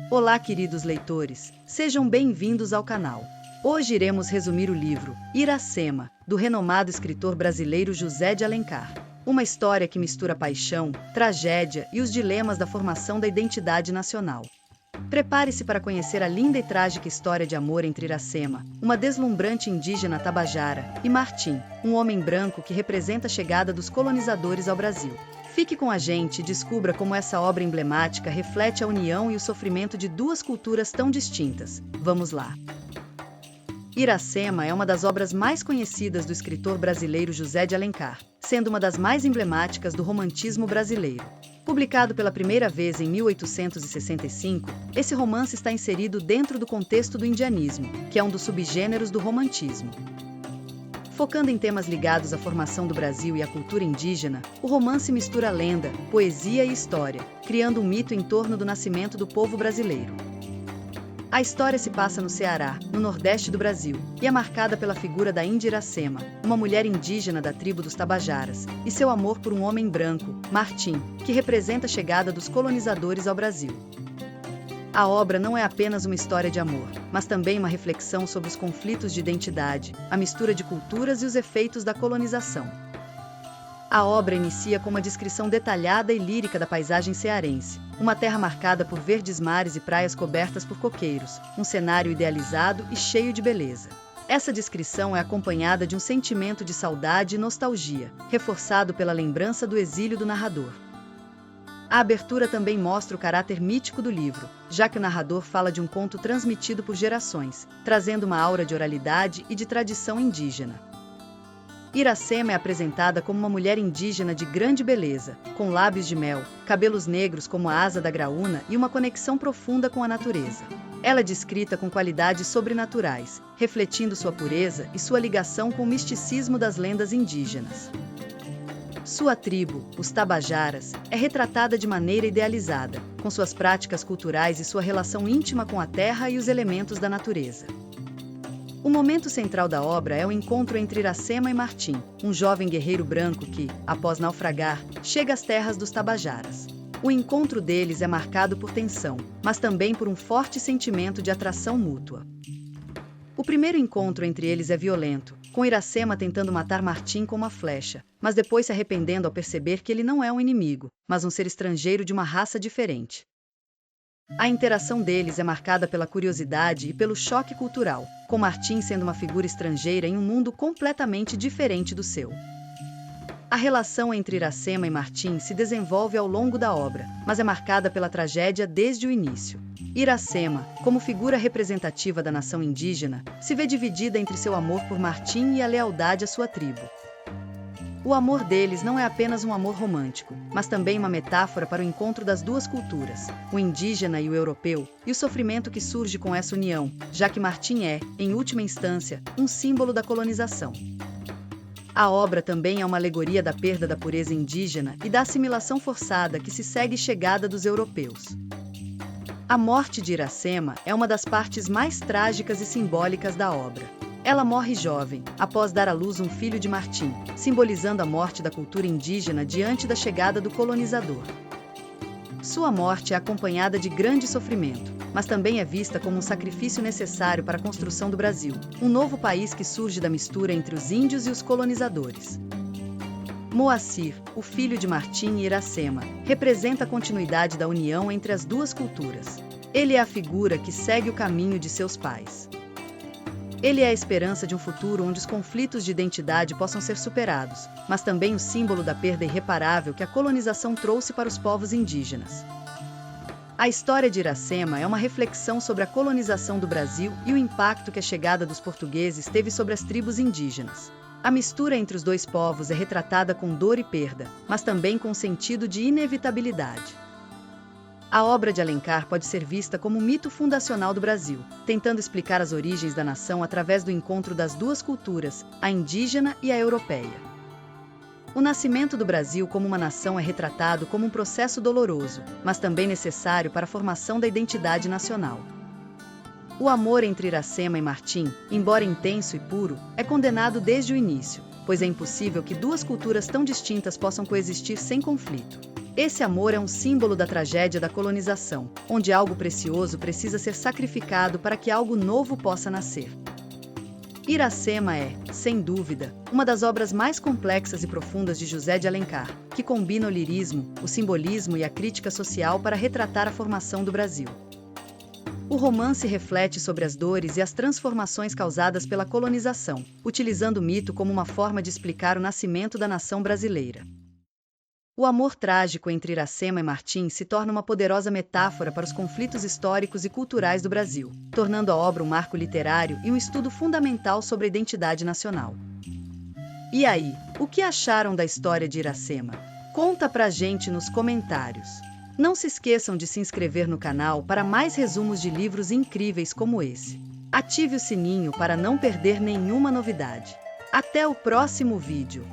Olá, queridos leitores, sejam bem-vindos ao canal. Hoje iremos resumir o livro Iracema, do renomado escritor brasileiro José de Alencar. Uma história que mistura paixão, tragédia e os dilemas da formação da identidade nacional. Prepare-se para conhecer a linda e trágica história de amor entre Iracema, uma deslumbrante indígena tabajara, e Martim, um homem branco que representa a chegada dos colonizadores ao Brasil. Fique com a gente e descubra como essa obra emblemática reflete a união e o sofrimento de duas culturas tão distintas. Vamos lá! Iracema é uma das obras mais conhecidas do escritor brasileiro José de Alencar, sendo uma das mais emblemáticas do romantismo brasileiro. Publicado pela primeira vez em 1865, esse romance está inserido dentro do contexto do indianismo, que é um dos subgêneros do romantismo. Focando em temas ligados à formação do Brasil e à cultura indígena, o romance mistura lenda, poesia e história, criando um mito em torno do nascimento do povo brasileiro. A história se passa no Ceará, no Nordeste do Brasil, e é marcada pela figura da Índia Iracema, uma mulher indígena da tribo dos Tabajaras, e seu amor por um homem branco, Martim, que representa a chegada dos colonizadores ao Brasil. A obra não é apenas uma história de amor, mas também uma reflexão sobre os conflitos de identidade, a mistura de culturas e os efeitos da colonização. A obra inicia com uma descrição detalhada e lírica da paisagem cearense, uma terra marcada por verdes mares e praias cobertas por coqueiros, um cenário idealizado e cheio de beleza. Essa descrição é acompanhada de um sentimento de saudade e nostalgia, reforçado pela lembrança do exílio do narrador. A abertura também mostra o caráter mítico do livro, já que o narrador fala de um conto transmitido por gerações, trazendo uma aura de oralidade e de tradição indígena. Iracema é apresentada como uma mulher indígena de grande beleza, com lábios de mel, cabelos negros como a asa da graúna e uma conexão profunda com a natureza. Ela é descrita com qualidades sobrenaturais, refletindo sua pureza e sua ligação com o misticismo das lendas indígenas. Sua tribo, os Tabajaras, é retratada de maneira idealizada, com suas práticas culturais e sua relação íntima com a terra e os elementos da natureza. O momento central da obra é o encontro entre Iracema e Martim, um jovem guerreiro branco que, após naufragar, chega às terras dos Tabajaras. O encontro deles é marcado por tensão, mas também por um forte sentimento de atração mútua. O primeiro encontro entre eles é violento, com Iracema tentando matar Martim com uma flecha, mas depois se arrependendo ao perceber que ele não é um inimigo, mas um ser estrangeiro de uma raça diferente. A interação deles é marcada pela curiosidade e pelo choque cultural, com Martim sendo uma figura estrangeira em um mundo completamente diferente do seu. A relação entre Iracema e Martim se desenvolve ao longo da obra, mas é marcada pela tragédia desde o início. Iracema, como figura representativa da nação indígena, se vê dividida entre seu amor por Martim e a lealdade à sua tribo. O amor deles não é apenas um amor romântico, mas também uma metáfora para o encontro das duas culturas, o indígena e o europeu, e o sofrimento que surge com essa união, já que Martim é, em última instância, um símbolo da colonização. A obra também é uma alegoria da perda da pureza indígena e da assimilação forçada que se segue chegada dos europeus. A morte de Iracema é uma das partes mais trágicas e simbólicas da obra. Ela morre jovem, após dar à luz um filho de Martim, simbolizando a morte da cultura indígena diante da chegada do colonizador. Sua morte é acompanhada de grande sofrimento, mas também é vista como um sacrifício necessário para a construção do Brasil, um novo país que surge da mistura entre os índios e os colonizadores. Moacir, o filho de Martim e Iracema, representa a continuidade da união entre as duas culturas. Ele é a figura que segue o caminho de seus pais. Ele é a esperança de um futuro onde os conflitos de identidade possam ser superados, mas também o símbolo da perda irreparável que a colonização trouxe para os povos indígenas. A história de Iracema é uma reflexão sobre a colonização do Brasil e o impacto que a chegada dos portugueses teve sobre as tribos indígenas. A mistura entre os dois povos é retratada com dor e perda, mas também com sentido de inevitabilidade. A obra de Alencar pode ser vista como um mito fundacional do Brasil, tentando explicar as origens da nação através do encontro das duas culturas, a indígena e a europeia. O nascimento do Brasil como uma nação é retratado como um processo doloroso, mas também necessário para a formação da identidade nacional. O amor entre Iracema e Martim, embora intenso e puro, é condenado desde o início, pois é impossível que duas culturas tão distintas possam coexistir sem conflito. Esse amor é um símbolo da tragédia da colonização, onde algo precioso precisa ser sacrificado para que algo novo possa nascer. Iracema é, sem dúvida, uma das obras mais complexas e profundas de José de Alencar, que combina o lirismo, o simbolismo e a crítica social para retratar a formação do Brasil. O romance reflete sobre as dores e as transformações causadas pela colonização, utilizando o mito como uma forma de explicar o nascimento da nação brasileira. O amor trágico entre Iracema e Martim se torna uma poderosa metáfora para os conflitos históricos e culturais do Brasil, tornando a obra um marco literário e um estudo fundamental sobre a identidade nacional. E aí, o que acharam da história de Iracema? Conta pra gente nos comentários. Não se esqueçam de se inscrever no canal para mais resumos de livros incríveis como esse. Ative o sininho para não perder nenhuma novidade. Até o próximo vídeo!